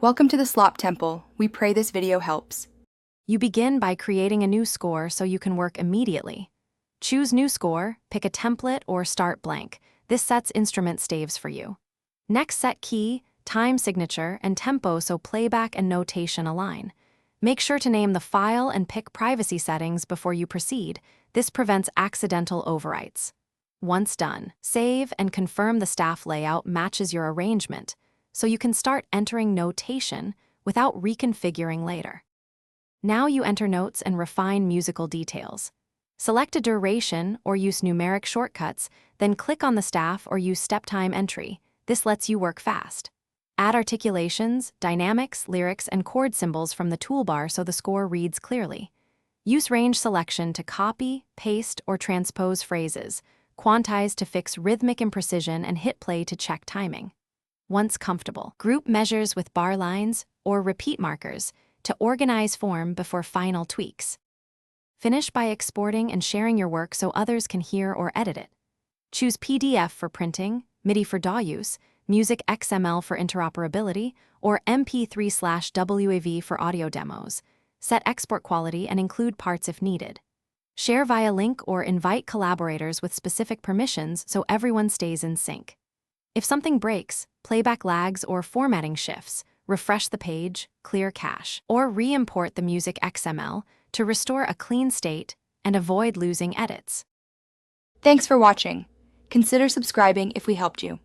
Welcome to the Slop Temple. We pray this video helps. You begin by creating a new score so you can work immediately. Choose New Score, pick a template, or start blank. This sets instrument staves for you. Next, set key, time signature, and tempo so playback and notation align. Make sure to name the file and pick privacy settings before you proceed. This prevents accidental overwrites. Once done, save and confirm the staff layout matches your arrangement, so you can start entering notation without reconfiguring later. Now you enter notes and refine musical details. Select a duration or use numeric shortcuts, then click on the staff or use step time entry. This lets you work fast. Add articulations, dynamics, lyrics, and chord symbols from the toolbar so the score reads clearly. Use range selection to copy, paste, or transpose phrases. Quantize to fix rhythmic imprecision and hit play to check timing. Once comfortable, group measures with bar lines or repeat markers to organize form before final tweaks. Finish by exporting and sharing your work so others can hear or edit it. Choose PDF for printing, MIDI for DAW use, Music XML for interoperability, or MP3/WAV for audio demos. Set export quality and include parts if needed. Share via link or invite collaborators with specific permissions so everyone stays in sync. If something breaks, playback lags, or formatting shifts, refresh the page, clear cache, or re-import the Music XML to restore a clean state and avoid losing edits. Thanks for watching. Consider subscribing if we helped you.